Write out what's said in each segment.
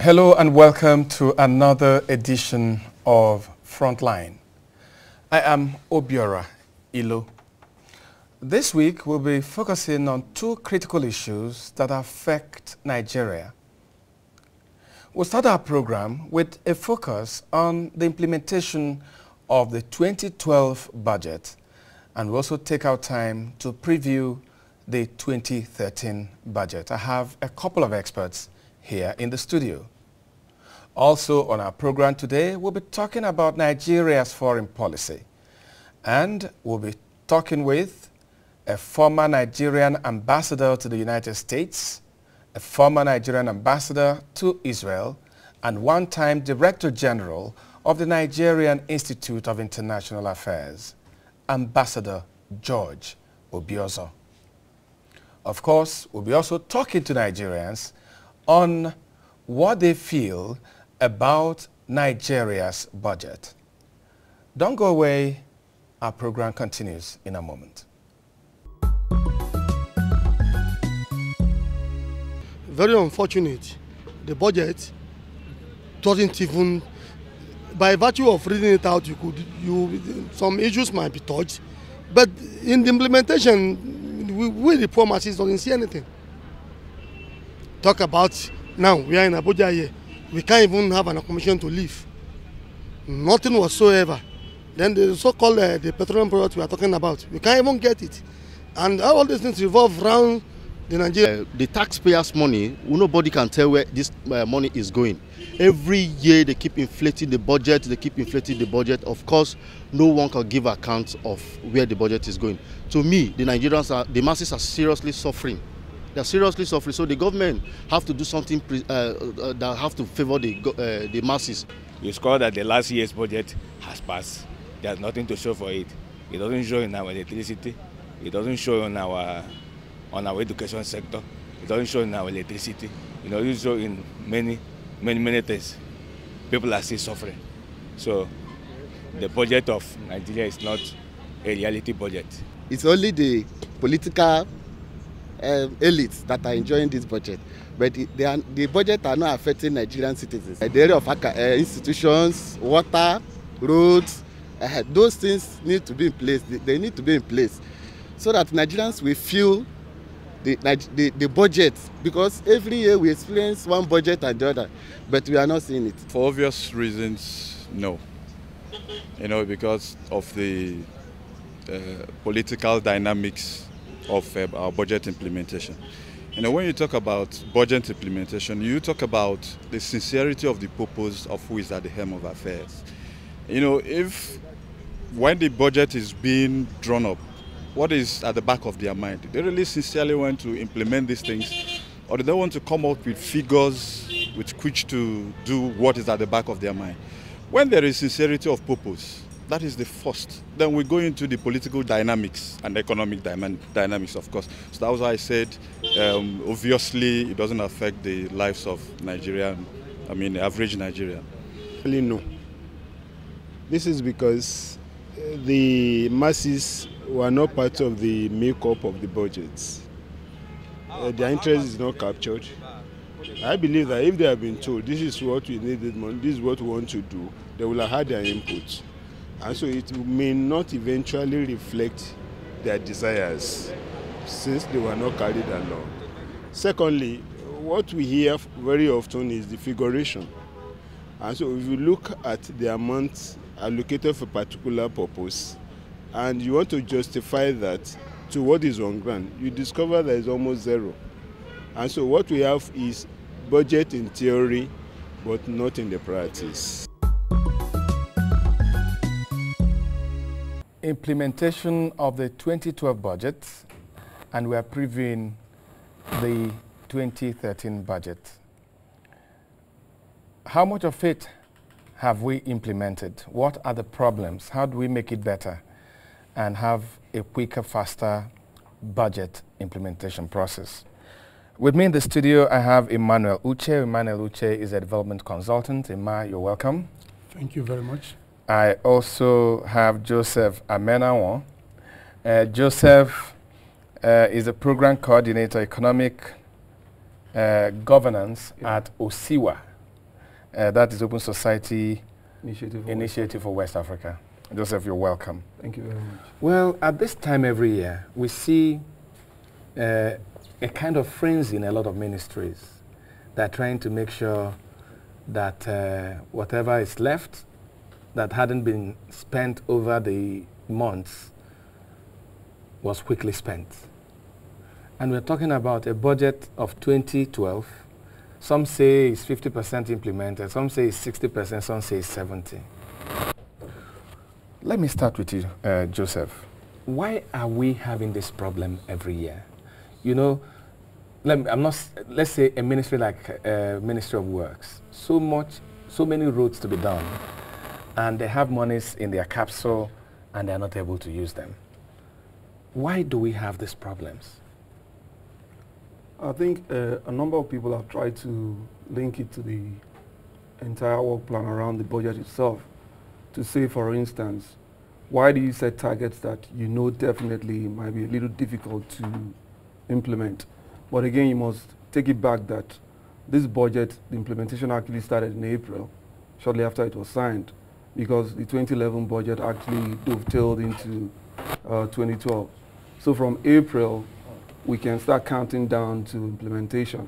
Hello and welcome to another edition of Frontline. I am Obiozor Ilo. This week we'll be focusing on two critical issues that affect Nigeria. We'll start our program with a focus on the implementation of the 2012 budget, and we'll also take our time to preview the 2013 budget. I have a couple of experts here in the studio. Also on our program today, we'll be talking about Nigeria's foreign policy, and we'll be talking with a former Nigerian ambassador to the United States, a former Nigerian ambassador to Israel, and one-time Director General of the Nigerian Institute of International Affairs, Ambassador George Obiozor. Of course, we'll be also talking to Nigerians on what they feel about Nigeria's budget. Don't go away. Our program continues in a moment. Very unfortunate. The budget doesn't even, by virtue of reading it out, some issues might be touched, but in the implementation, we the poor masses don't see anything. Talk about now, we are in Abuja here, we can't even have an accommodation to live. Nothing whatsoever. Then the so-called the petroleum product we are talking about, we can't even get it. And all these things revolve around the Nigeria. The taxpayers' money, nobody can tell where this money is going. Every year they keep inflating the budget, Of course, no one can give account of where the budget is going. To me, the masses are seriously suffering. They're seriously suffering. So the government have to do something that have to favor the masses. You score that the last year's budget has passed. There's nothing to show for it. It doesn't show in our electricity. It doesn't show on our education sector. It doesn't show in our electricity. It doesn't show in many things. People are still suffering. So the budget of Nigeria is not a reality budget. It's only the political elites that are enjoying this budget, but the budget are not affecting Nigerian citizens. The area of institutions, water, roads, those things need to be in place. They need to be in place so that Nigerians will feel the budget, because every year we experience one budget and the other, but we are not seeing it. For obvious reasons, no. Because of the political dynamics of our budget implementation. When you talk about budget implementation, you talk about the sincerity of the purpose of who is at the helm of affairs. When the budget is being drawn up, what is at the back of their mind? They really sincerely want to implement these things, or do they want to come up with figures with which to do what is at the back of their mind? When there is sincerity of purpose, that is the first. Then we go into the political dynamics and economic dynamics, of course. So that was why I said, obviously, it doesn't affect the lives of the average Nigerian. Really, no. This is because the masses were not part of the makeup of the budgets. Their interest is not captured. I believe that if they have been told, this is what we need, this is what we want to do, they will have had their input. And so it may not eventually reflect their desires, since they were not carried along. Secondly, what we hear very often is the figuration. And so if you look at the amount allocated for a particular purpose, and you want to justify that to what is on ground, you discover there is almost zero. And so what we have is budget in theory, but not in the practice. Implementation of the 2012 budget, and we are previewing the 2013 budget. How much of it have we implemented? What are the problems? How do we make it better and have a quicker, faster budget implementation process? With me in the studio, I have Emmanuel Uche. Emmanuel Uche is a development consultant. Emma, you're welcome. Thank you very much. I also have Joseph Amenawon. Joseph is a program coordinator, economic governance at OSIWA. that is Open Society Initiative for West Africa. Joseph, you're welcome. Thank you very much. Well, at this time every year, we see a kind of frenzy in a lot of ministries. They're trying to make sure that whatever is left that hadn't been spent over the months was quickly spent. And we're talking about a budget of 2012. Some say it's 50% implemented, some say it's 60%, some say it's 70%. Let me start with you, Joseph. Why are we having this problem every year? You know, let's say a ministry like Ministry of Works, so many roads to be done, and they have monies in their capsule and they're not able to use them. Why do we have these problems? I think a number of people have tried to link it to the entire work plan around the budget itself. To say, for instance, why do you set targets that you know definitely might be a little difficult to implement? But again, you must take it back that this budget, the implementation actually started in April, shortly after it was signed, because the 2011 budget actually dovetailed into 2012. So from April, we can start counting down to implementation.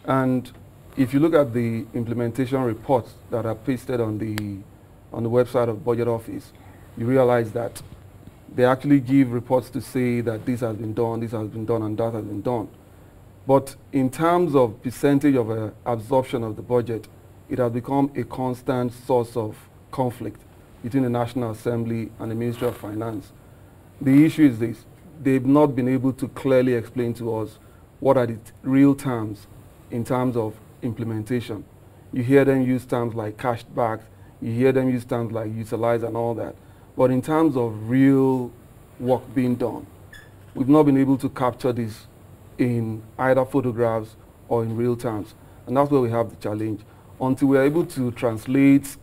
And if you look at the implementation reports that are pasted on the website of Budget Office, you realize that they actually give reports to say that this has been done, this has been done, and that has been done. But in terms of percentage of absorption of the budget, it has become a constant source of conflict between the National Assembly and the Ministry of Finance. The issue is this: they've not been able to clearly explain to us what are the real terms in terms of implementation. You hear them use terms like cash back, you hear them use terms like utilize and all that. But in terms of real work being done, we've not been able to capture this in either photographs or in real terms. And that's where we have the challenge. Until we're able to translate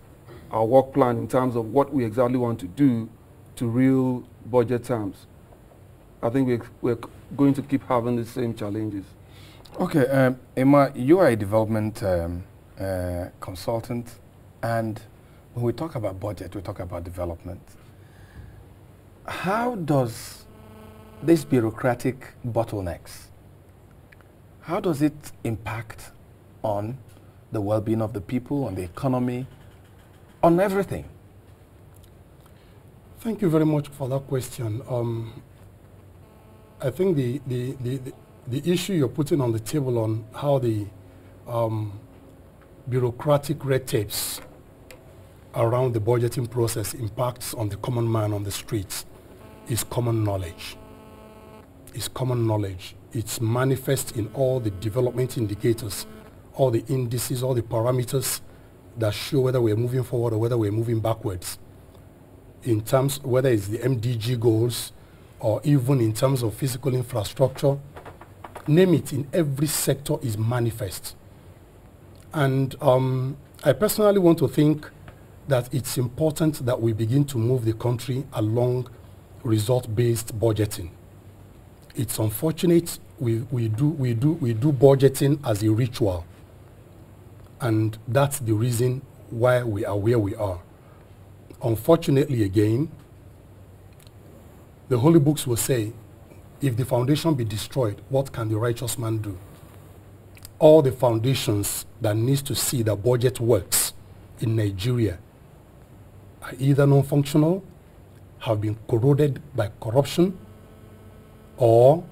our work plan in terms of what we exactly want to do to real budget terms, I think we're going to keep having the same challenges. Okay, Emma, you are a development consultant, and when we talk about budget, we talk about development. How does this bureaucratic bottlenecks, how does it impact on the well-being of the people, on the economy, on everything? Thank you very much for that question. I think the issue you're putting on the table on how the bureaucratic red tapes around the budgeting process impacts on the common man on the streets is common knowledge. It's common knowledge. It's manifest in all the development indicators, all the indices, all the parameters that show whether we're moving forward or whether we're moving backwards. In terms, whether it's the MDG goals or even in terms of physical infrastructure, name it, in every sector is manifest. And I personally want to think that it's important that we begin to move the country along result-based budgeting. It's unfortunate we do budgeting as a ritual, and that's the reason why we are where we are. Unfortunately, again, the holy books will say, if the foundation be destroyed, what can the righteous man do? All the foundations that needs to see the budget works in Nigeria are either non-functional, have been corroded by corruption, or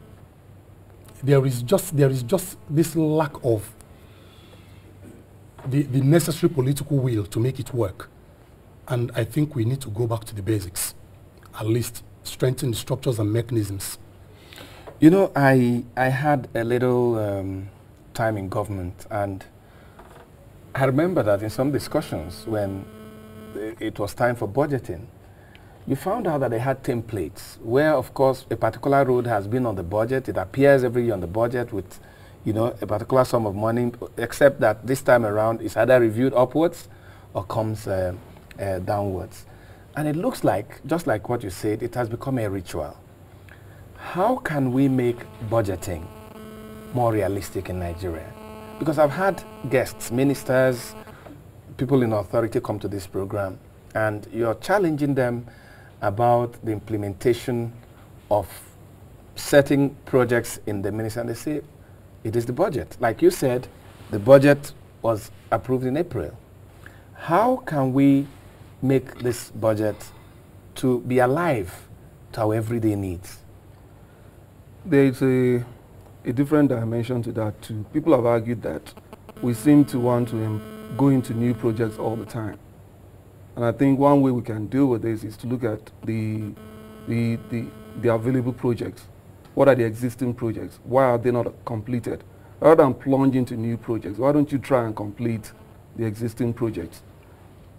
there is just this lack of the necessary political will to make it work. And I think we need to go back to the basics, at least strengthen the structures and mechanisms. You know, I had a little time in government, and I remember that in some discussions when it was time for budgeting, you found out that they had templates where, of course, a particular road has been on the budget. It appears every year on the budget with, you know, a particular sum of money, except that this time around it's either reviewed upwards or comes downwards. And it looks like, just like what you said, it has become a ritual. How can we make budgeting more realistic in Nigeria? Because I've had guests, ministers, people in authority come to this program and you're challenging them about the implementation of certain projects in the ministry, and they say it is the budget. Like you said, the budget was approved in April. How can we make this budget to be alive to our everyday needs? There is a different dimension to that too. People have argued that we seem to want to go into new projects all the time. And I think one way we can deal with this is to look at the available projects. What are the existing projects? Why are they not completed? Rather than plunge into new projects, why don't you try and complete the existing projects?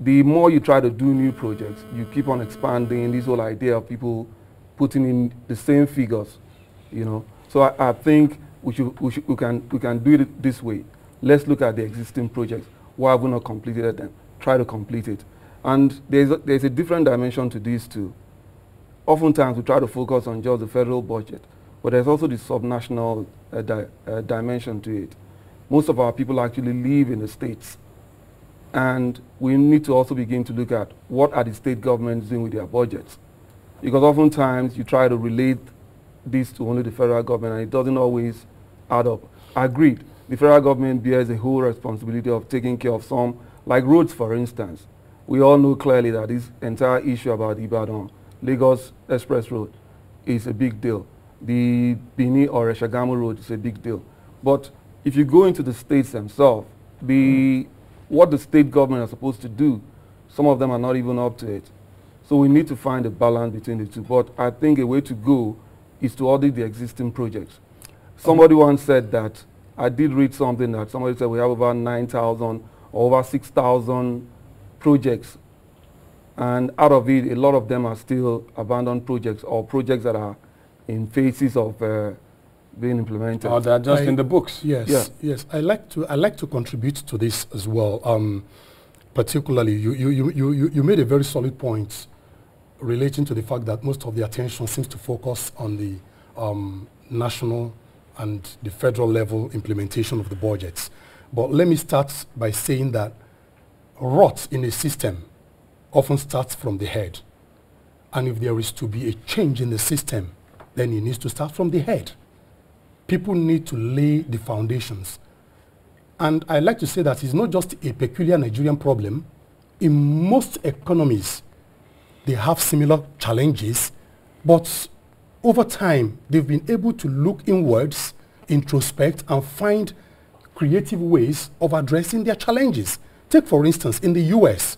The more you try to do new projects, you keep on expanding this whole idea of people putting in the same figures, you know. So I think we can do it this way. Let's look at the existing projects. Why have we not completed them? Try to complete it. And there's a different dimension to this too. Oftentimes we try to focus on just the federal budget, but there's also the subnational dimension to it. Most of our people actually live in the states. And we need to also begin to look at what are the state governments doing with their budgets. Because oftentimes you try to relate this to only the federal government and it doesn't always add up. Agreed, the federal government bears a whole responsibility of taking care of some, like roads for instance. We all know clearly that this entire issue about Ibadan, Lagos Express Road is a big deal. The Benin or Shagamu Road is a big deal. But if you go into the states themselves, what the state government are supposed to do, some of them are not even up to it. So we need to find a balance between the two. But I think a way to go is to audit the existing projects. Somebody once said that, I did read something that somebody said we have over 9,000 or over 6,000 projects. And out of it, a lot of them are still abandoned projects or projects that are in phases of being implemented. Or they're just in the books. Yes, yeah. Yes. I like to contribute to this as well. Particularly, you made a very solid point relating to the fact that most of the attention seems to focus on the national and the federal level implementation of the budgets. But let me start by saying that rot in a system often starts from the head. And if there is to be a change in the system, then it needs to start from the head. People need to lay the foundations. And I like to say that it's not just a peculiar Nigerian problem. In most economies, they have similar challenges, but over time, they've been able to look inwards, introspect, and find creative ways of addressing their challenges. Take, for instance, in the US,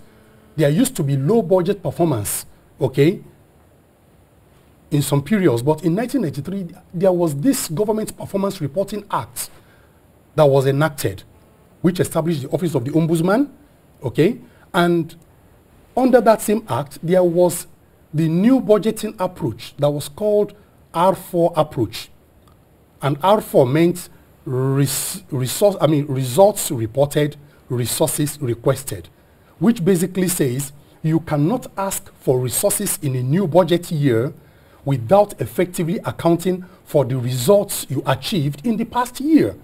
there used to be low budget performance, okay, in some periods, but in 1993, there was this Government Performance Reporting Act that was enacted, which established the Office of the Ombudsman, okay, and under that same act, there was the new budgeting approach that was called R4 approach. And R4 meant results reported, resources requested, which basically says you cannot ask for resources in a new budget year without effectively accounting for the results you achieved in the past year.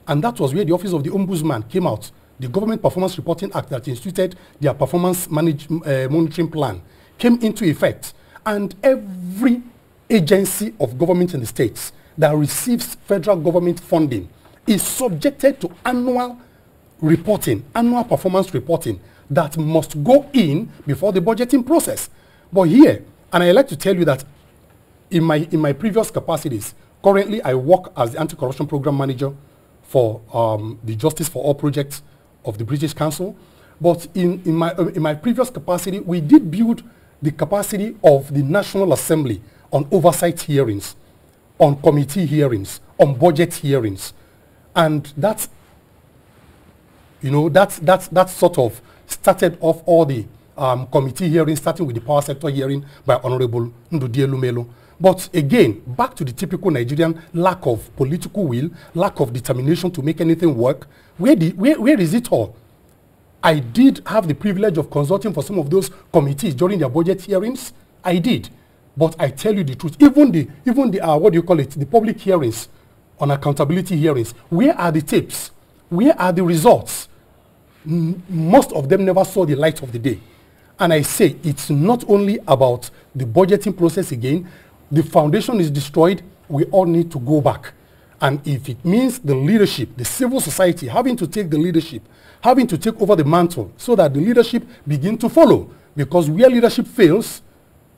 And that was where the Office of the Ombudsman came out. The Government Performance Reporting Act that instituted their performance monitoring plan came into effect. And every agency of government in the states that receives federal government funding is subjected to annual reporting, annual performance reporting that must go in before the budgeting process. But here, and I like to tell you that in my previous capacities, currently I work as the anti-corruption program manager for the Justice for All project of the British Council. But in my previous capacity, we did build the capacity of the National Assembly on oversight hearings, on committee hearings, on budget hearings. And that's, you know, that sort of started off all the committee hearings, starting with the power sector hearing by Honorable Ndudie Lumelo. But again, back to the typical Nigerian lack of political will, lack of determination to make anything work. Where is it all? I did have the privilege of consulting for some of those committees during their budget hearings. I did. But I tell you the truth, even the what do you call it, the public hearings on accountability hearings, where are the tapes? Where are the results? most of them never saw the light of the day. And I say it's not only about the budgeting process again. The foundation is destroyed. We all need to go back. And if it means the leadership, the civil society having to take the leadership, having to take over the mantle so that the leadership begin to follow. Because where leadership fails,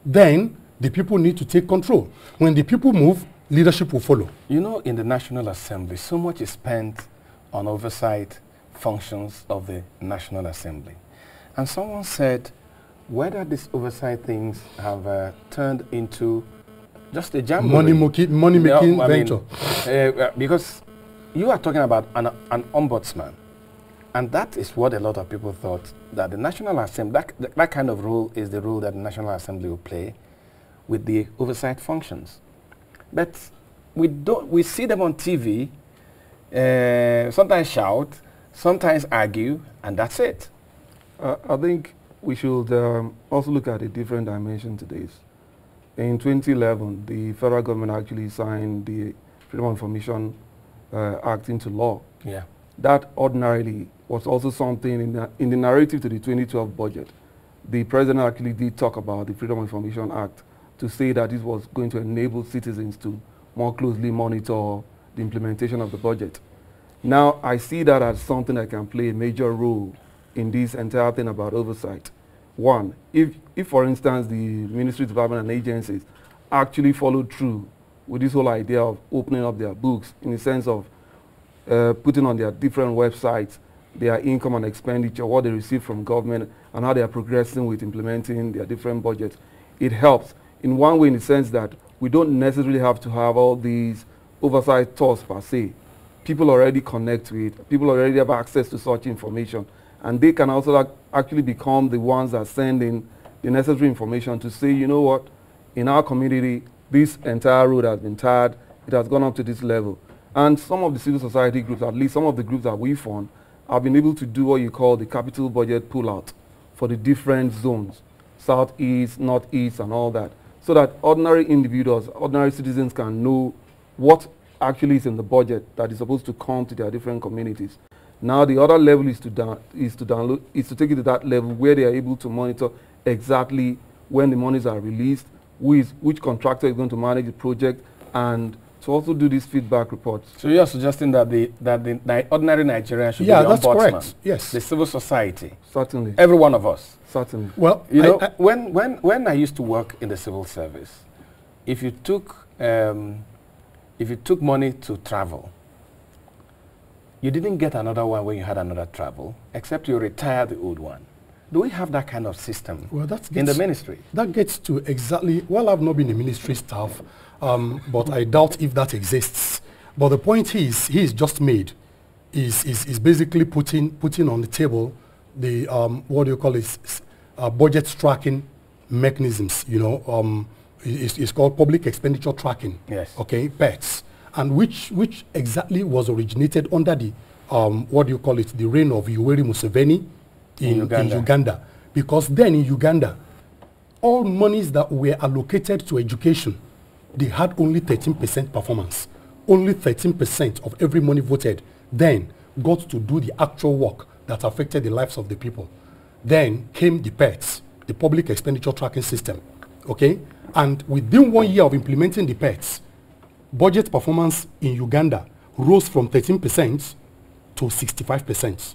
then the people need to take control. When the people move, leadership will follow. You know, in the National Assembly, so much is spent on oversight functions of the National Assembly. And someone said whether these oversight things have turned into just a jamboree. Money-making venture. Because you are talking about an ombudsman. And that is what a lot of people thought, that the National Assembly, that kind of role is the role that the National Assembly will play with the oversight functions. But we see them on TV, sometimes shout, sometimes argue, and that's it. I think we should also look at a different dimension to this. In 2011, the federal government actually signed the Freedom of Information Act into law. Yeah. That ordinarily was also something in the narrative to the 2012 budget. The president actually did talk about the Freedom of Information Act to say that it was going to enable citizens to more closely monitor the implementation of the budget. Now, I see that as something that can play a major role in this entire thing about oversight. One, if for instance, the ministry department and agencies actually followed through with this whole idea of opening up their books in the sense of putting on their different websites their income and expenditure, what they receive from government, and how they are progressing with implementing their different budgets, it helps in one way in the sense that we don't necessarily have to have all these oversight tools per se. People already connect with, people already have access to such information, and they can also actually become the ones that send in the necessary information to say, you know what, in our community, this entire road has been tarred, it has gone up to this level. And some of the civil society groups, at least some of the groups that we fund, have been able to do what you call the capital budget pull-out for the different zones, southeast, northeast, and all that, so that ordinary individuals, ordinary citizens can know what actually is in the budget that is supposed to come to their different communities. Now the other level is to take it to that level where they are able to monitor exactly when the monies are released, which contractor is going to manage the project, and to also do these feedback reports. So you are suggesting that the ordinary Nigerian should be the ombudsman? Yeah, that's correct. Yes. The civil society. Certainly. Every one of us. Certainly. Well, you know, when I used to work in the civil service, if you took money to travel, you didn't get another one when you had another travel, except you retired the old one. Do we have that kind of system in the ministry? That gets to exactly, well, I've not been a ministry staff, but I doubt if that exists. But the point he's just made is basically putting on the table the, what do you call it, budget tracking mechanisms, you know, it's called public expenditure tracking. Yes. Okay, PETS. And which exactly was originated under the, what do you call it, the reign of Yoweri Museveni in Uganda. Because then in Uganda, all monies that were allocated to education, they had only 13% performance. Only 13% of every money voted then got to do the actual work that affected the lives of the people. Then came the PETS, the public expenditure tracking system. Okay? And within 1 year of implementing the PETS, budget performance in Uganda rose from 13% to 65%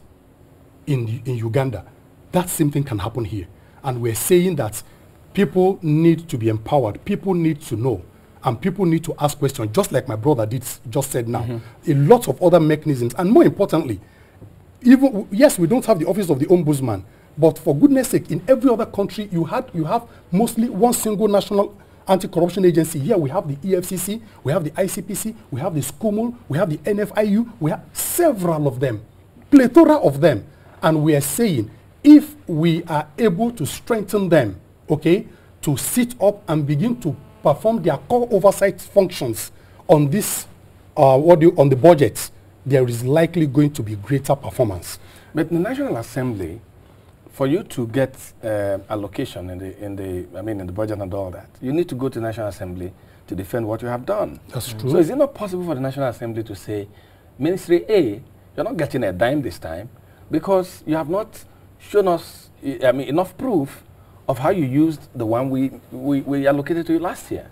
in Uganda. That same thing can happen here. And we're saying that people need to be empowered. People need to know. And people need to ask questions, just like my brother just said now. Mm-hmm. A lot of other mechanisms. And more importantly, even, yes, we don't have the office of the ombudsman, but for goodness sake, in every other country, you have mostly one single national anti-corruption agency. Here we have the EFCC, we have the ICPC, we have the SCOMOL, we have the NFIU, we have several of them, plethora of them. And we are saying, if we are able to strengthen them, okay, to sit up and begin to perform their core oversight functions on this, on the budget, there is likely going to be greater performance. But the National Assembly, for you to get allocation in the budget and all that, you need to go to the National Assembly to defend what you have done. That's true. So is it not possible for the National Assembly to say, Ministry A, you're not getting a dime this time, because you have not shown us, I mean, enough proof of how you used the one we allocated to you last year.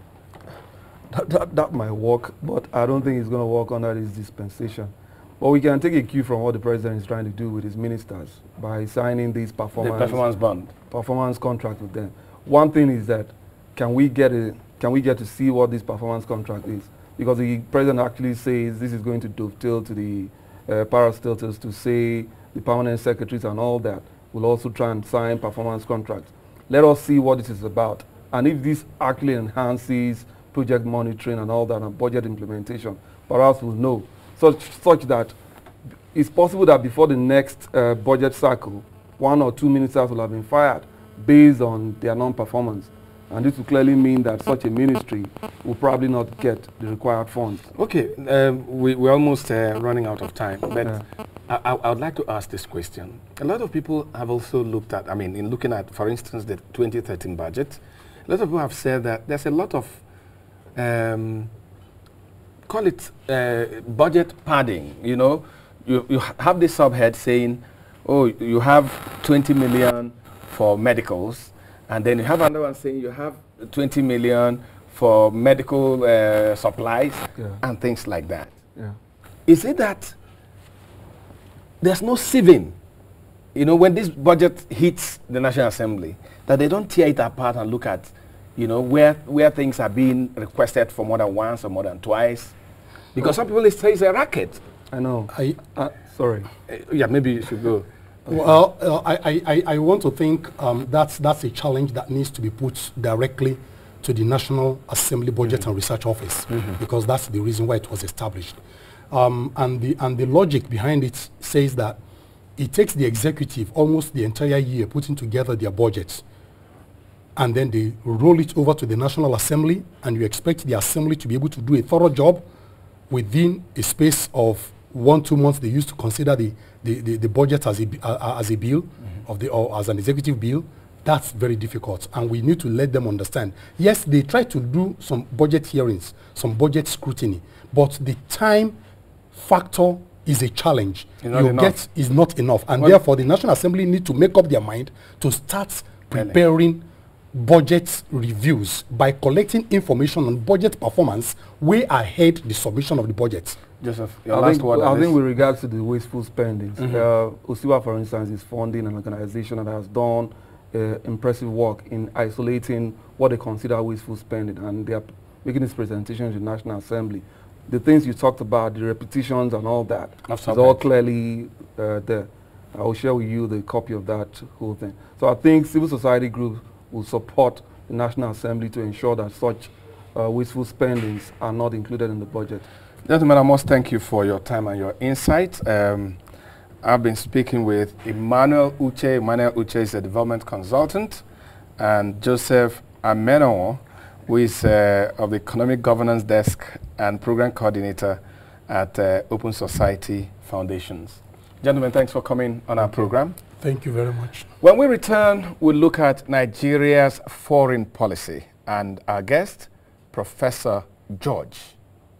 That might work, but I don't think it's going to work under this dispensation. But we can take a cue from what the president is trying to do with his ministers by signing these performance bond, performance contract with them. One thing is that can we get to see what this performance contract is? Because the president actually says this is going to dovetail to the parastatals to say the permanent secretaries and all that will also try and sign performance contracts. Let us see what this is about. And if this actually enhances project monitoring and all that and budget implementation, perhaps we'll know. Such that it's possible that before the next budget cycle, 1 or 2 ministers will have been fired based on their non-performance. And this will clearly mean that such a ministry will probably not get the required funds. Okay, we're almost running out of time, but I would like to ask this question. A lot of people have also looked at, I mean, in looking at, for instance, the 2013 budget, a lot of people have said that there's a lot of, call it budget padding, you know. You have this subhead saying, oh, you have 20 million for medicals, and then you have another one saying you have 20 million for medical supplies and things like that. Yeah. Is it that there's no sieving, you know, when this budget hits the National Assembly, that they don't tear it apart and look at, you know, where things are being requested for more than once or more than twice? Because some people say it's a racket. I know. Sorry. Yeah, maybe you should go. Well, I want to think that's a challenge that needs to be put directly to the National Assembly Budget and Research Office, because that's the reason why it was established. And the logic behind it says that it takes the executive almost the entire year putting together their budgets, and then they roll it over to the National Assembly, and you expect the Assembly to be able to do a thorough job within a space of 1-2 months. They used to consider the budget as a bill or as an executive bill. That's very difficult, and we need to let them understand. Yes, they try to do some budget hearings, some budget scrutiny, but the time factor is a challenge. Is not enough, and therefore the National Assembly need to make up their mind to start preparing budget reviews by collecting information on budget performance way ahead the submission of the budget. Joseph, I think with regards to the wasteful spendings, Osiwa, for instance, is funding an organization that has done impressive work in isolating what they consider wasteful spending, and they are making this presentation to the National Assembly. The things you talked about, the repetitions and all that, is all clearly there. I will share with you the copy of that whole thing. So I think civil society groups will support the National Assembly to ensure that such wasteful spendings are not included in the budget. Gentlemen, I must thank you for your time and your insight. I've been speaking with Emmanuel Uche. Emmanuel Uche is a development consultant, and Joseph Ameno, who is of the Economic Governance Desk and Program Coordinator at Open Society Foundations. Gentlemen, thanks for coming on our program. Thank you very much. When we return, we'll look at Nigeria's foreign policy, and our guest, Professor George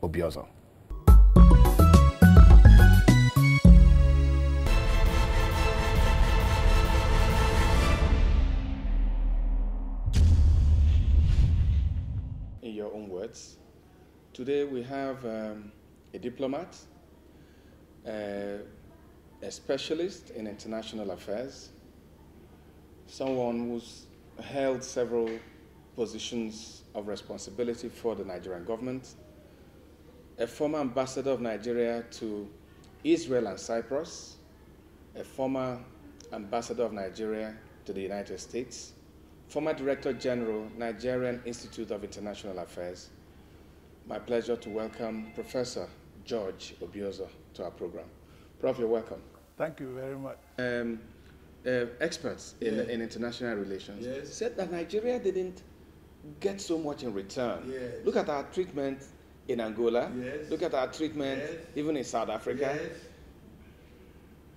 Obiozor. In your own words, today we have a diplomat, a specialist in international affairs, someone who's held several positions of responsibility for the Nigerian government, a former ambassador of Nigeria to Israel and Cyprus, a former ambassador of Nigeria to the United States, former Director General, Nigerian Institute of International Affairs. My pleasure to welcome Professor George Obiozor to our program. Prof, you're welcome. Thank you very much. Experts in international relations said that Nigeria didn't get so much in return. Look at our treatment in Angola. Look at our treatment even in South Africa.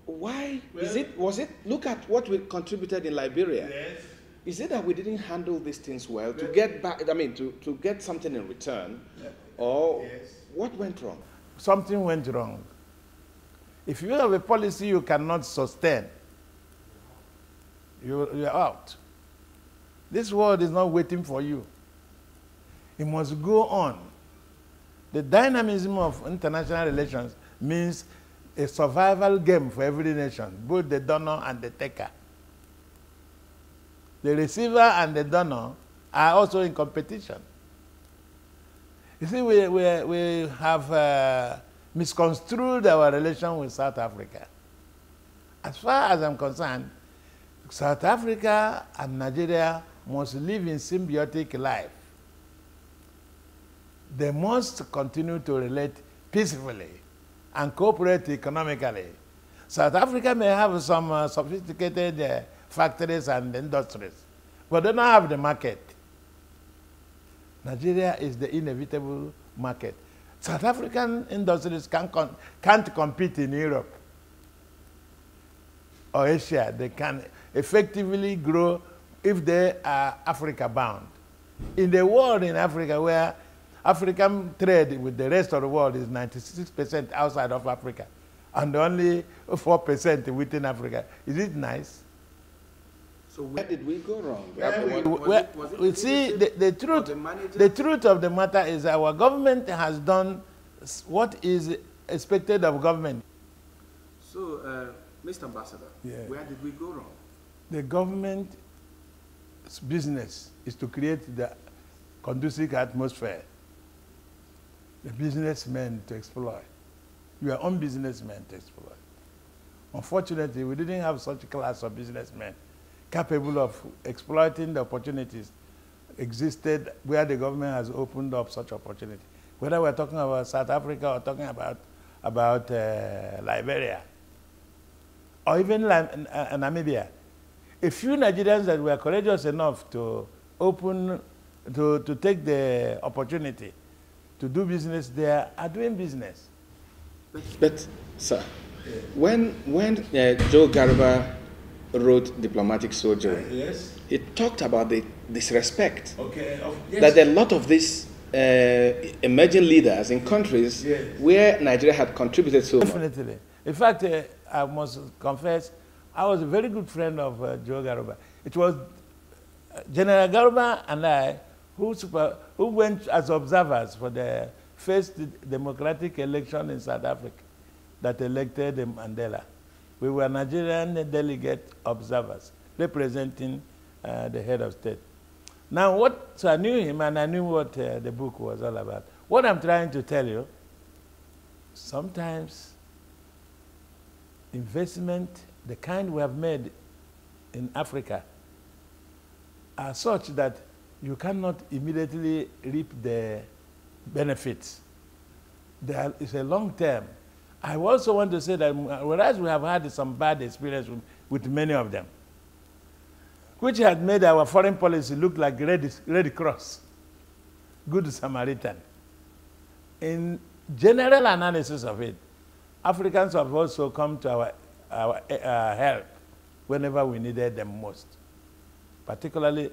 Why was it, look at what we contributed in Liberia. Is it that we didn't handle these things well to get back, I mean, to get something in return, or what went wrong? Something went wrong. If you have a policy you cannot sustain, you're out. This world is not waiting for you. It must go on. The dynamism of international relations means a survival game for every nation, both the donor and the taker. The receiver and the donor are also in competition. You see, we have misconstrued our relation with South Africa. As far as I'm concerned, South Africa and Nigeria must live in symbiotic life. They must continue to relate peacefully and cooperate economically. South Africa may have some sophisticated factories and industries, but they don't have the market. Nigeria is the inevitable market. South African industries can't compete in Europe or Asia. They can effectively grow if they are Africa bound. In the world in Africa, where African trade with the rest of the world is 96% outside of Africa and only 4% within Africa, is it nice? So where did we go wrong? We see, the truth of the matter is our government has done what is expected of government. So, Mr. Ambassador, where did we go wrong? The government's business is to create the conducive atmosphere. The businessmen to exploit. Your own businessmen to exploit. Unfortunately, we didn't have such a class of businessmen capable of exploiting the opportunities existed where the government has opened up such opportunity. Whether we're talking about South Africa or talking about Liberia or even Namibia, a few Nigerians that were courageous enough to take the opportunity to do business there are doing business. But sir, when Joe Garba wrote Diplomatic Sojourn, yes, he talked about the disrespect yes, that a lot of these emerging leaders in countries where Nigeria had contributed so much. Definitely. In fact, I must confess, I was a very good friend of Joe Garba. It was General Garba and I who went as observers for the first democratic election in South Africa that elected Mandela. We were Nigerian delegate observers representing the head of state. Now, so I knew him and I knew what the book was all about. What I'm trying to tell you, sometimes investment, the kind we have made in Africa, are such that you cannot immediately reap the benefits. It's a long term. I also want to say that whereas we have had some bad experience with many of them, which had made our foreign policy look like Red Cross, Good Samaritan. In general analysis of it, Africans have also come to our help whenever we needed them most, particularly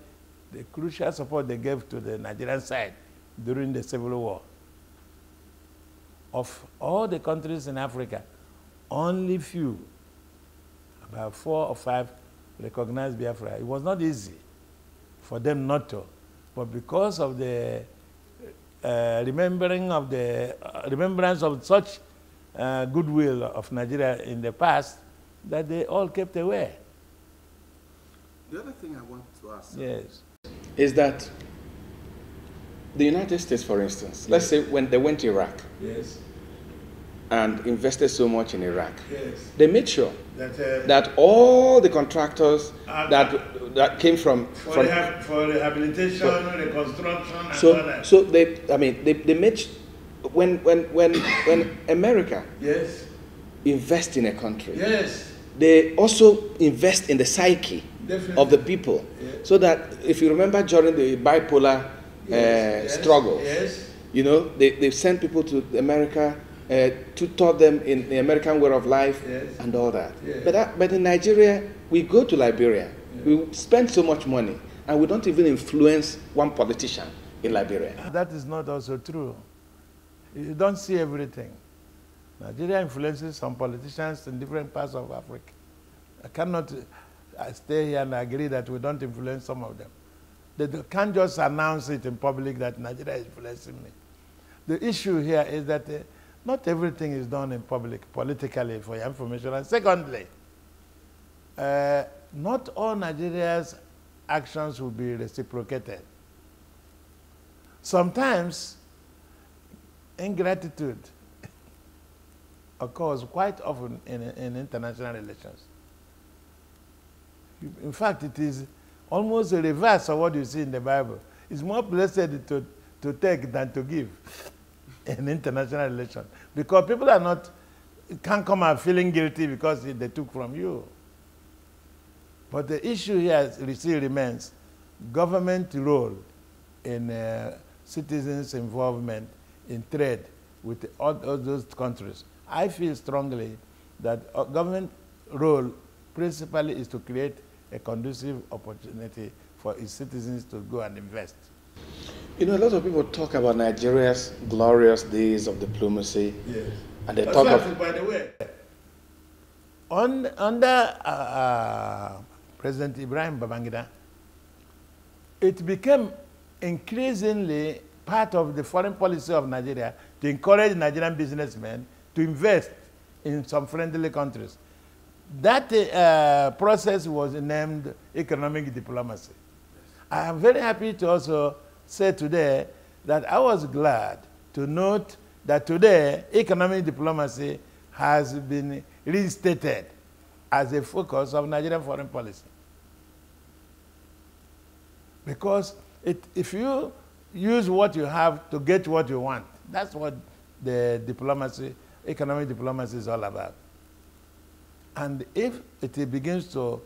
the crucial support they gave to the Nigerian side during the Civil War. Of all the countries in Africa, only few, about 4 or 5, recognized Biafra. It was not easy for them not to, but because of the remembrance of such goodwill of Nigeria in the past, that they all kept away. The other thing I want to ask is that the United States, for instance, let's say when they went to Iraq and invested so much in Iraq, they made sure that all the contractors that came from rehabilitation, reconstruction, and so all that. So they made when America invest in a country, they also invest in the psyche of the people, so that if you remember during the bipolar struggles, you know, they sent people to America to taught them in the American way of life and all that. But in Nigeria, we go to Liberia, we spend so much money, and we don't even influence one politician in Liberia. That is not also true. You don't see everything. Nigeria influences some politicians in different parts of Africa. I cannot stay here and agree that we don't influence some of them. They can't just announce it in public that Nigeria is influencing me. The issue here is that not everything is done in public, politically, for your information. And secondly, not all Nigeria's actions will be reciprocated. Sometimes, ingratitude occurs quite often in international relations. In fact, it is almost a reverse of what you see in the Bible. It's more blessed to take than to give in international relations, because people can't come out feeling guilty because they took from you. But the issue here still remains government role in citizens' involvement in trade with all those countries. I feel strongly that government role principally is to create a conducive opportunity for its citizens to go and invest. You know, a lot of people talk about Nigeria's glorious days of diplomacy. Yes. And they talk about... By the way, under President Ibrahim Babangida, it became increasingly part of the foreign policy of Nigeria to encourage Nigerian businessmen to invest in some friendly countries. That process was named economic diplomacy. I am very happy to also say today that I was glad to note that today economic diplomacy has been reinstated as a focus of Nigerian foreign policy. Because if you use what you have to get what you want, that's what the diplomacy, economic diplomacy is all about. And if it begins to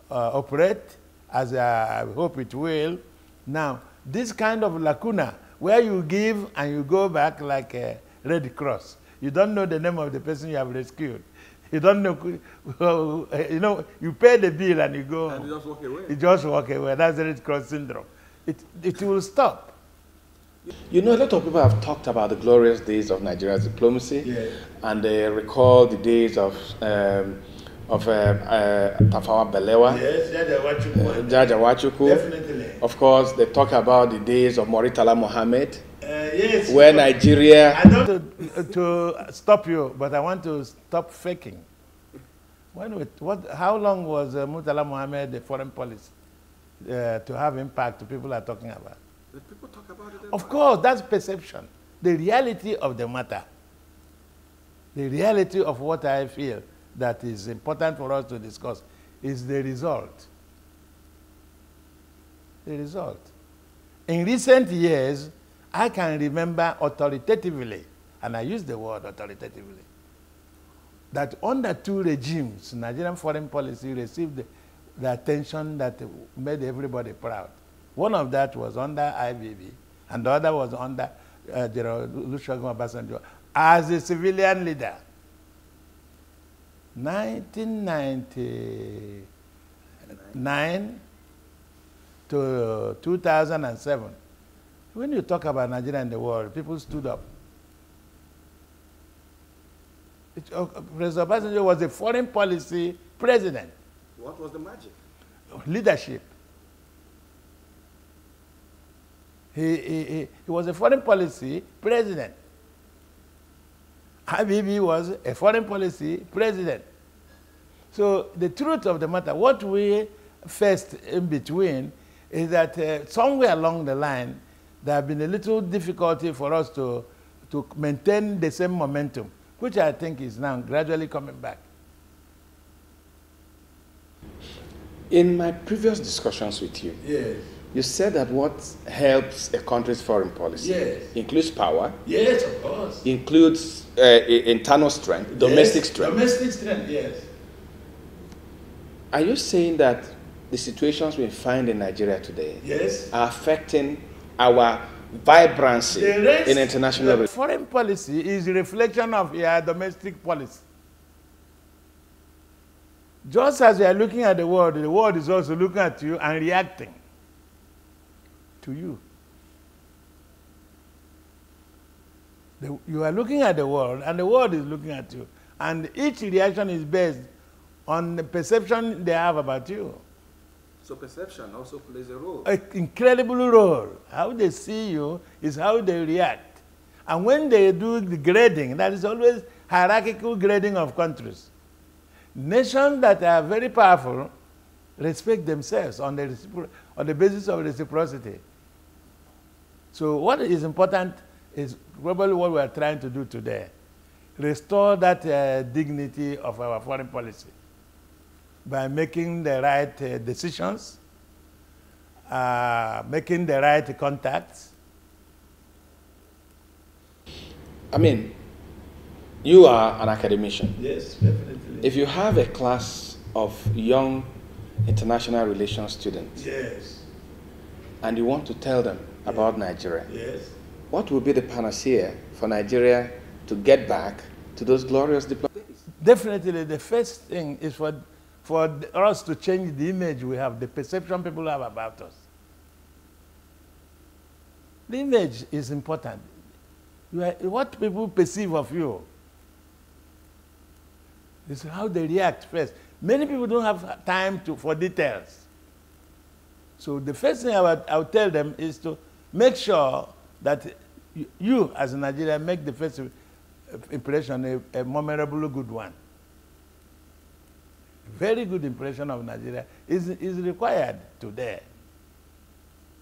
operate, as I hope it will, now, this kind of lacuna, where you give and you go back like a Red Cross, you don't know the name of the person you have rescued. You don't know, you know, you pay the bill and you go. And you just walk away. You just walk away. That's the Red Cross syndrome. It will stop. You know, a lot of people have talked about the glorious days of Nigeria's diplomacy, and they recall the days of Tafawa Balewa, Jaja Wachuku. Definitely. Of course, they talk about the days of Moritala Mohammed, yes, where Nigeria... I don't want to stop you, but I want to stop faking. How long was Murtala Mohammed the foreign policy to have impact people are talking about? The people talk about it. Of course, that's perception. The reality of the matter, the reality of what I feel that is important for us to discuss is the result. The result. In recent years, I can remember authoritatively, and I use the word authoritatively, that under two regimes, Nigerian foreign policy received the attention that made everybody proud. One of that was under IBB, and the other was under General Olusegun Obasanjo as a civilian leader. 1999 to 2007, when you talk about Nigeria in the world, people stood up. President Obasanjo was a foreign policy president. What was the magic? Leadership. He was a foreign policy president. Habibi was a foreign policy president. So the truth of the matter, what we faced in between is that somewhere along the line, there have been a little difficulty for us to maintain the same momentum, which I think is now gradually coming back. In my previous discussions with you, you said that what helps a country's foreign policy includes power. Yes, of course. Includes internal strength, domestic strength. Domestic strength, yes. Are you saying that the situations we find in Nigeria today are affecting our vibrancy in international relations? Foreign policy is a reflection of your domestic policy. Just as you are looking at the world is also looking at you and reacting to you. You are looking at the world, and the world is looking at you. And each reaction is based on the perception they have about you. So perception also plays a role. An incredible role. How they see you is how they react. And when they do the grading, that is always hierarchical grading of countries. Nations that are very powerful respect themselves on the basis of reciprocity. So what is important is probably what we are trying to do today. Restore that dignity of our foreign policy by making the right decisions, making the right contacts. I mean, you are an academician. Yes, definitely. If you have a class of young international relations students, yes, and you want to tell them about Nigeria, yes, what would be the panacea for Nigeria to get back to those glorious diplomats? Definitely, the first thing is for us to change the image we have, the perception people have about us. The image is important. What people perceive of you is how they react first. Many people don't have time for details. So the first thing I would tell them is to make sure that you, as a Nigerian, make the first impression a memorable good one. Very good impression of Nigeria is required today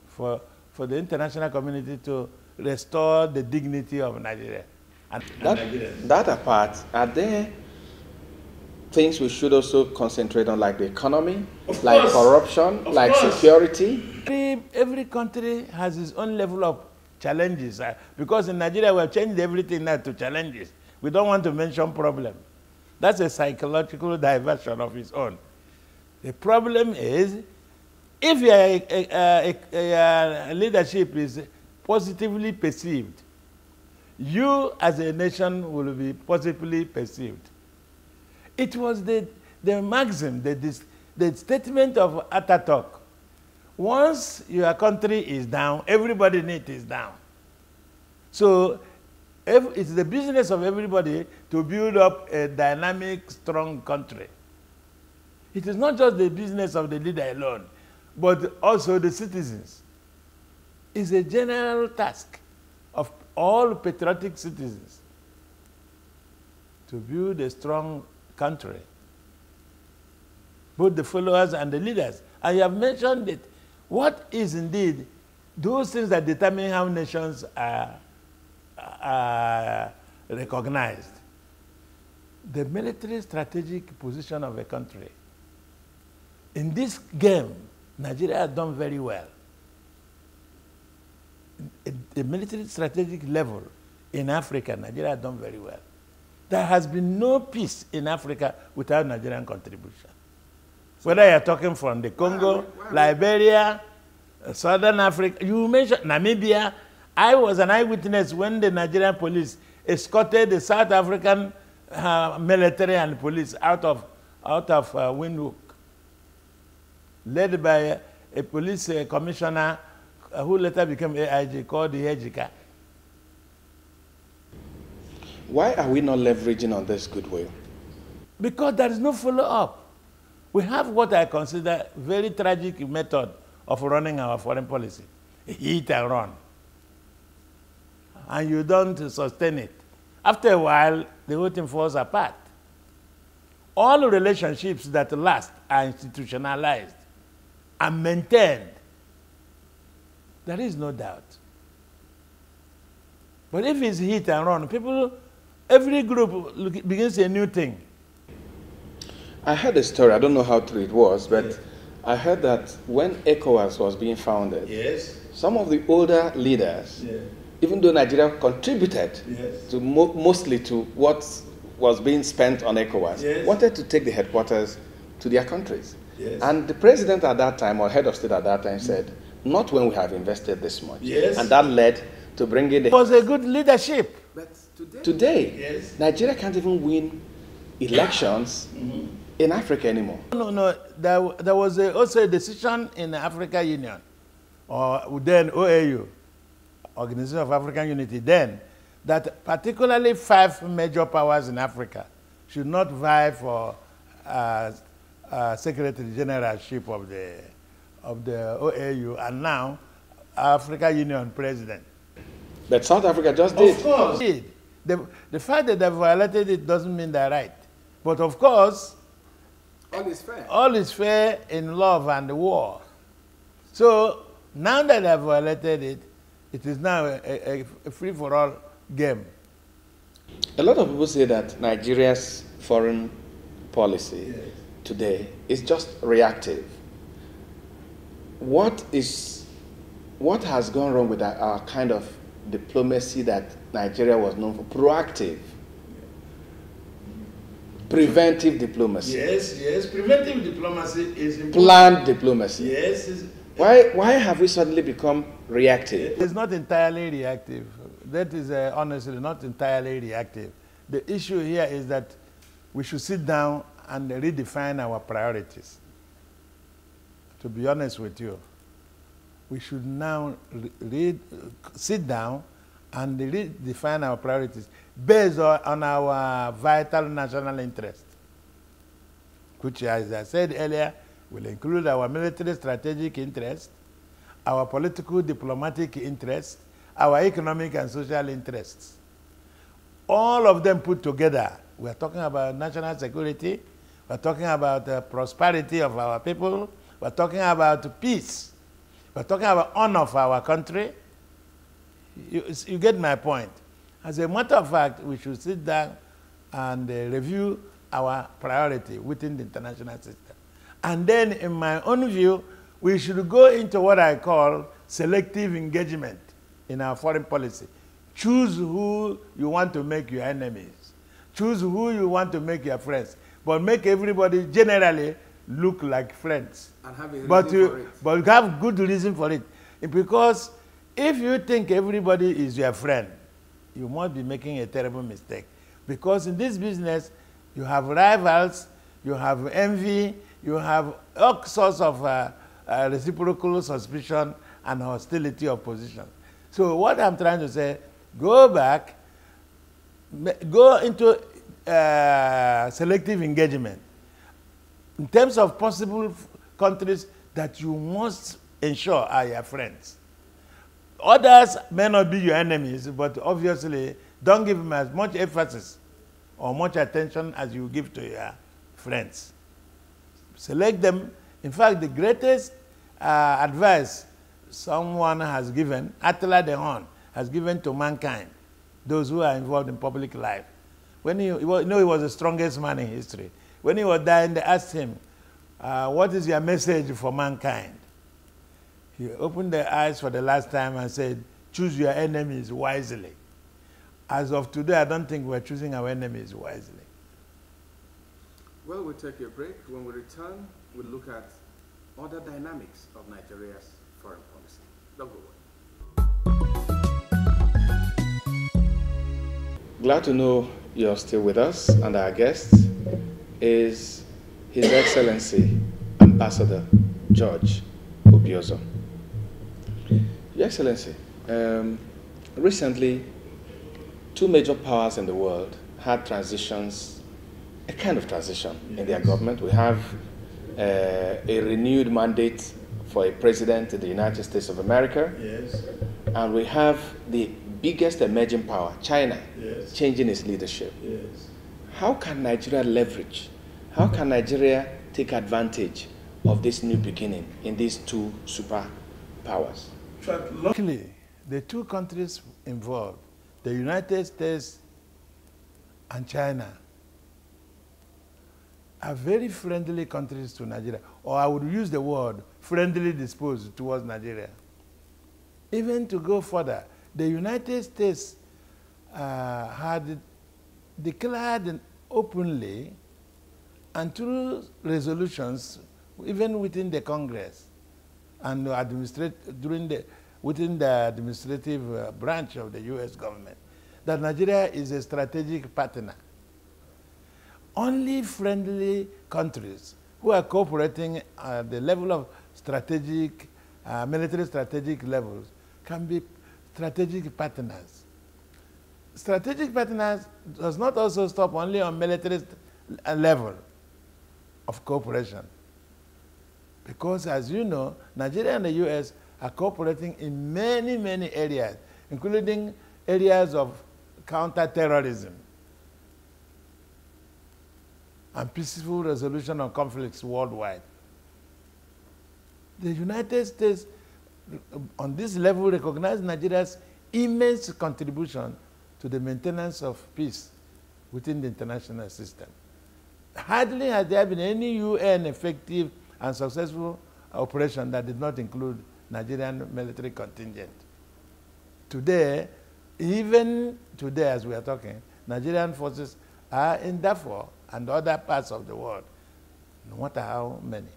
for the international community to restore the dignity of Nigeria. That apart, are there things we should also concentrate on, like the economy, like corruption, like security? Every country has its own level of challenges. Because in Nigeria, we have changed everything now to challenges. We don't want to mention problem. That's a psychological diversion of its own. The problem is, if your leadership is positively perceived, you as a nation will be positively perceived. It was the maxim, the statement of Ataturk. Once your country is down, everybody in it is down. So it's the business of everybody to build up a dynamic, strong country. It is not just the business of the leader alone, but also the citizens. It's a general task of all patriotic citizens to build a strong country, both the followers and the leaders. I have mentioned it. What is indeed those things that determine how nations are recognized? The military strategic position of a country. In this game, Nigeria has done very well. At the military strategic level in Africa, Nigeria has done very well. There has been no peace in Africa without Nigerian contribution. Whether you're talking from the Congo, Liberia, Southern Africa, you mentioned Namibia. I was an eyewitness when the Nigerian police escorted the South African military and police out of Windhoek, led by a police commissioner who later became AIG, called the Ejika. Why are we not leveraging on this goodwill? Because there is no follow-up. We have what I consider a very tragic method of running our foreign policy. Hit and run. And you don't sustain it. After a while, the whole thing falls apart. All relationships that last are institutionalized and maintained. There is no doubt. But if it's hit and run, every group begins a new thing. I heard a story, I don't know how true it was, but I heard that when ECOWAS was being founded, some of the older leaders, even though Nigeria contributed to mostly to what was being spent on ECOWAS, wanted to take the headquarters to their countries. And the president at that time, or head of state at that time, said, not when we have invested this much. And that led to bringing the... It was a good leadership. But today Nigeria can't even win elections in Africa anymore. No. There was also a decision in the African Union, or then OAU, Organization of African Unity, then, that particularly 5 major powers in Africa should not vie for Secretary Generalship of the OAU, and now Africa Union President. But South Africa just did. Of course. The fact that they violated it doesn't mean they're right. But of course, all is fair. All is fair in love and war. So now that they've violated it, it is now a free-for-all game. A lot of people say that Nigeria's foreign policy today is just reactive. What has gone wrong with our kind of diplomacy that Nigeria was known for? Proactive, preventive diplomacy. Yes, preventive diplomacy is important. Planned diplomacy. Yes. Why have we suddenly become reactive? It's not entirely reactive. That is honestly not entirely reactive. The issue here is that we should sit down and redefine our priorities. To be honest with you, we should now sit down and redefine our priorities based on our vital national interest, which, as I said earlier, will include our military strategic interest, our political diplomatic interest, our economic and social interests. All of them put together. We are talking about national security, we are talking about the prosperity of our people, we are talking about peace, we are talking about honor of our country. You get my point. As a matter of fact, we should sit down and review our priority within the international system. And then, in my own view, we should go into what I call selective engagement in our foreign policy. Choose who you want to make your enemies. Choose who you want to make your friends. But make everybody generally look like friends. And have a reason for it. But have good reason for it. Because if you think everybody is your friend, you must be making a terrible mistake. Because in this business, you have rivals, you have envy, you have all sorts of reciprocal suspicion and hostility of position. So what I'm trying to say, go back, go into selective engagement in terms of possible countries that you must ensure are your friends. Others may not be your enemies, but obviously don't give them as much emphasis or much attention as you give to your friends. Select them. In fact, the greatest advice someone has given, Attila the Hun, has given to mankind, those who are involved in public life. When he was the strongest man in history. When he was dying, they asked him, what is your message for mankind? He opened their eyes for the last time and said, choose your enemies wisely. As of today, I don't think we're choosing our enemies wisely. Well, we'll take a break. When we return, we'll look at other dynamics of Nigeria's foreign policy. Don't go away. Glad to know you're still with us, and our guest is His Excellency Ambassador George Obiozor. Your Excellency, recently, 2 major powers in the world had transitions, a kind of transition in their government. We have a renewed mandate for a president in the United States of America. Yes. And we have the biggest emerging power, China, Yes. changing its leadership. Yes. How can Nigeria leverage, how can Nigeria take advantage of this new beginning in these 2 superpowers? Luckily, the 2 countries involved, the United States and China, are very friendly countries to Nigeria, or I would use the word friendly disposed towards Nigeria. Even to go further, the United States had declared openly and through resolutions, even within the Congress and within the administrative branch of the U.S. government, that Nigeria is a strategic partner. Only friendly countries who are cooperating at the level of strategic, military strategic levels can be strategic partners. strategic partners does not also stop only on military level of cooperation. Because as you know, Nigeria and the US are cooperating in many, many areas, including areas of counter-terrorism and peaceful resolution of conflicts worldwide. The United States, on this level, recognizes Nigeria's immense contribution to the maintenance of peace within the international system. Hardly has there been any UN effective and successful operation that did not include Nigerian military contingent. Today, even today as we are talking, Nigerian forces are in Darfur and other parts of the world, no matter how many,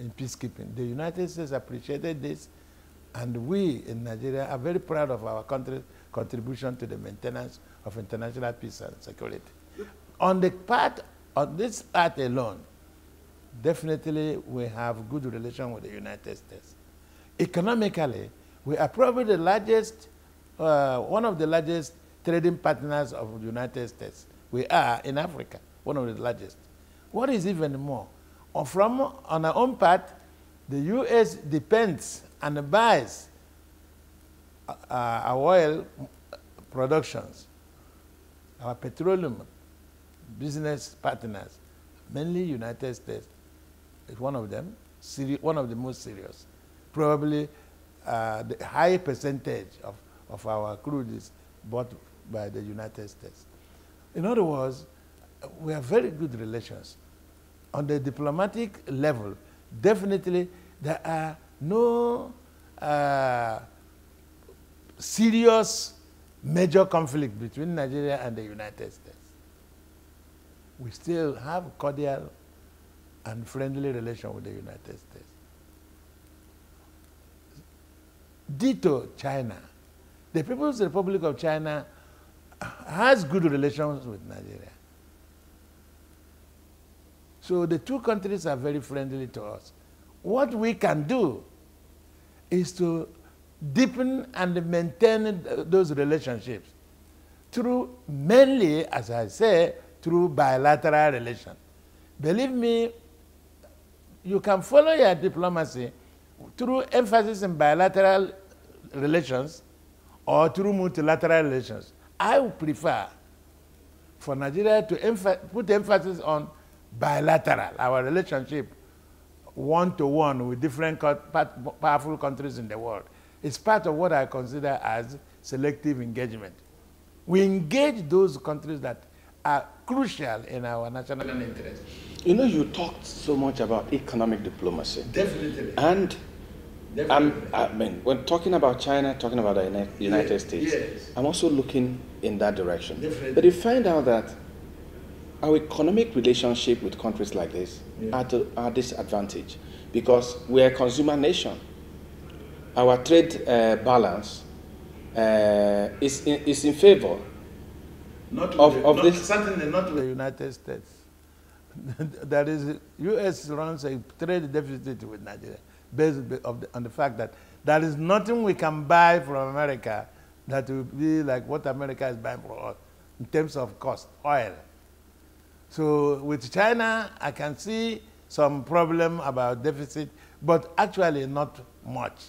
in peacekeeping. The United States appreciated this, and we in Nigeria are very proud of our country's contribution to the maintenance of international peace and security. On the part, on this part alone, definitely we have good relation with the United States. Economically, we are probably the largest, one of the largest trading partners of the United States. We are in Africa, one of the largest. What is even more, on our own part, the US depends and buys our oil productions, our petroleum business partners, mainly United States is one of them, one of the most serious. Probably the high percentage of our crude is bought by the United States. In other words, we have very good relations. On the diplomatic level, definitely there are no serious major conflict between Nigeria and the United States. We still have cordial and friendly relation with the United States. Ditto China. The People's Republic of China has good relations with Nigeria. So the two countries are very friendly to us. What we can do is to deepen and maintain those relationships through mainly, as I say, through bilateral relations. Believe me, you can follow your diplomacy through emphasis in bilateral relations or through multilateral relations. I would prefer for Nigeria to put emphasis on bilateral, our relationship one-to-one with different powerful countries in the world. It's part of what I consider as selective engagement. We engage those countries that are crucial in our national interest. You know, you talked so much about economic diplomacy. Definitely. And I mean, when talking about China, talking about the United States, yes. I'm also looking in that direction. Definitely. But you find out that our economic relationship with countries like this are to our disadvantage because we are a consumer nation. Our trade balance is in favor of this. Certainly not with the United States. That is, U.S. runs a trade deficit with Nigeria based on the fact that there is nothing we can buy from America that will be like what America is buying for us in terms of cost, oil. So with China, I can see some problem about deficit, but actually not much.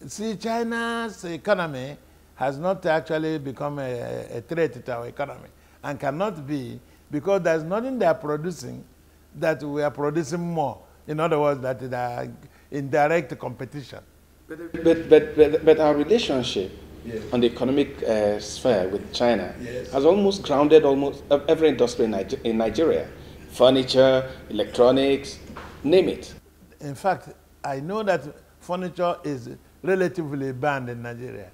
See, China's economy has not actually become a threat to our economy and cannot be because there's nothing they are producing that we are producing more. In other words, that they are in direct competition. But our relationship on the economic sphere with China has almost grounded almost every industry in Nigeria. Furniture, electronics, name it. In fact, I know that furniture is relatively banned in Nigeria.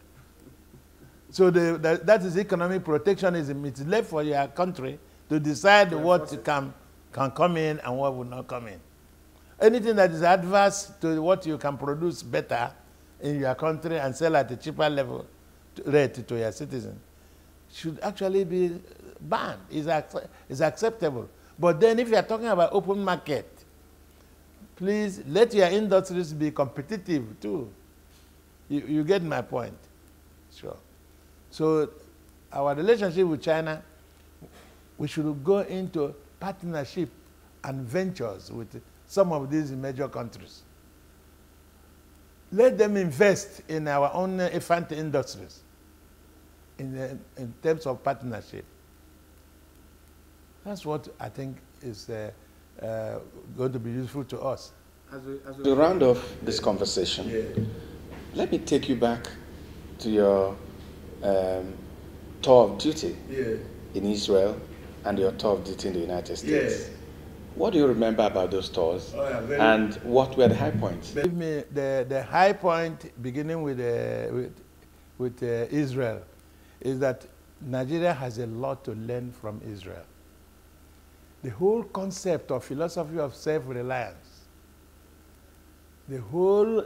So that is economic protectionism. It's left for your country to decide what can come in and what will not come in. Anything that is adverse to what you can produce better in your country and sell at a cheaper level rate to your citizens should actually be banned, is acceptable. But then if you are talking about open market, please let your industries be competitive too. You get my point? Sure. So our relationship with China, we should go into partnership and ventures with some of these major countries. Let them invest in our own infant industries in terms of partnership. That's what I think is going to be useful to us. To round off this conversation, let me take you back to your tour of duty in Israel and your tour of duty in the United States. What do you remember about those tours, and what were the high points? Give me the high point, beginning with Israel, is that Nigeria has a lot to learn from Israel. The whole concept of philosophy of self-reliance, the whole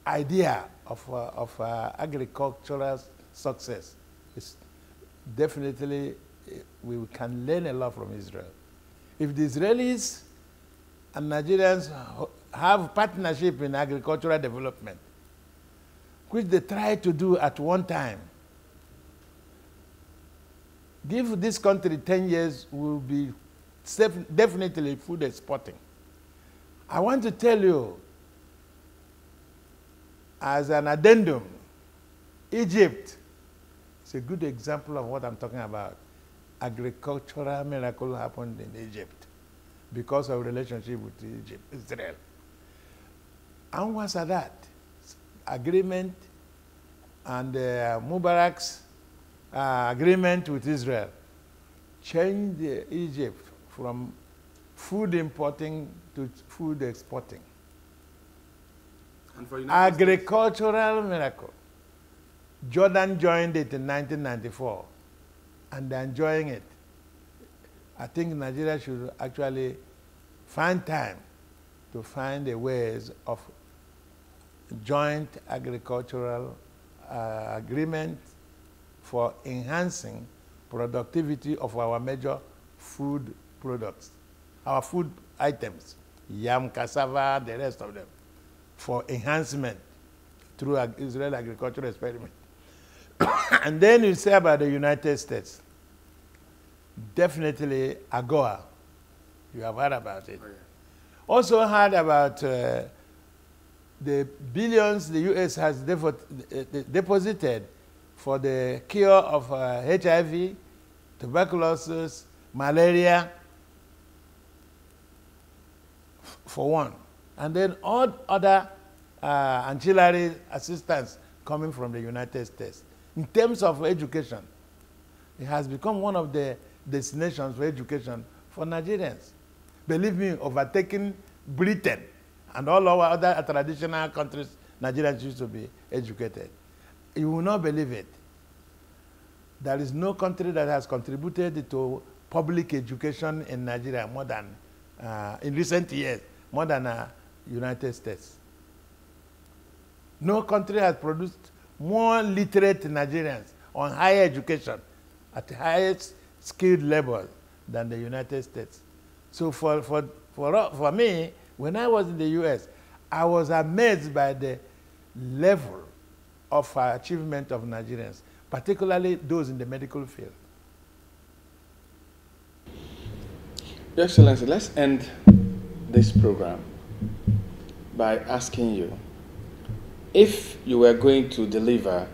idea of agricultural success is definitely, we can learn a lot from Israel. If the Israelis and Nigerians have partnership in agricultural development, which they try to do at one time, give this country 10 years, will be definitely food exporting. I want to tell you, as an addendum, Egypt is a good example of what I'm talking about. Agricultural miracle happened in Egypt because of relationship with Israel. And what's that? Agreement and Mubarak's agreement with Israel changed Egypt from food importing to food exporting. And for agricultural miracle. Jordan joined it in 1994, and they're enjoying it. I think Nigeria should actually find time to find the ways of joint agricultural agreement for enhancing productivity of our major food products, our food items, yam, cassava, the rest of them, for enhancement through Israel agricultural experiment. And then you say about the United States, definitely AGOA, you have heard about it. Oh, yeah. Also heard about the billions the U.S. has deposited for the cure of HIV, tuberculosis, malaria, for one. And then all other ancillary assistance coming from the United States. In terms of education, it has become one of the destinations for education for Nigerians. Believe me, overtaking Britain and all our other traditional countries Nigerians used to be educated. You will not believe it. There is no country that has contributed to public education in Nigeria more than, in recent years, more than United States. No country has produced more literate Nigerians on higher education at the highest skilled level than the United States. So for me, when I was in the US, I was amazed by the level of achievement of Nigerians, particularly those in the medical field. Your Excellency, let's end this program by asking you, if you were going to deliver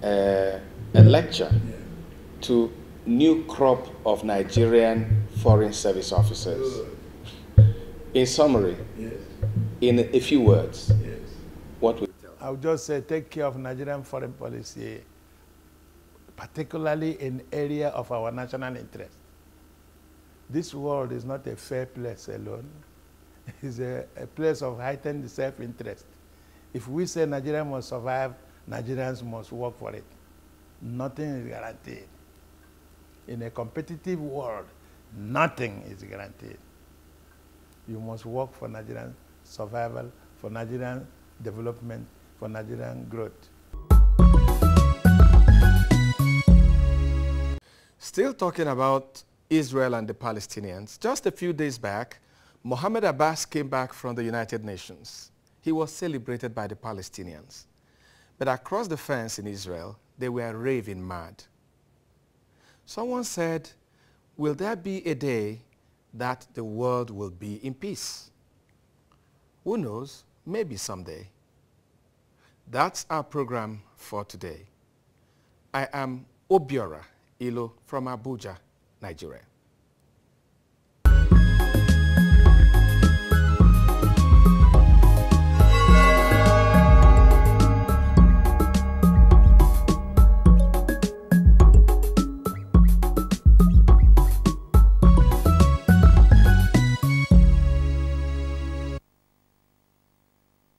a lecture to new crop of Nigerian Foreign Service officers, in summary, in a few words, what would you tell? I would just say take care of Nigerian foreign policy, particularly in area of our national interest. This world is not a fair place alone. It's a place of heightened self-interest. If we say Nigeria must survive, Nigerians must work for it. Nothing is guaranteed. In a competitive world, nothing is guaranteed. You must work for Nigerian survival, for Nigerian development, for Nigerian growth. Still talking about Israel and the Palestinians, just a few days back, Mohammed Abbas came back from the United Nations. He was celebrated by the Palestinians. But across the fence in Israel, they were raving mad. Someone said, will there be a day that the world will be in peace? Who knows, maybe someday. That's our program for today. I am Obiozor from Abuja, Nigeria.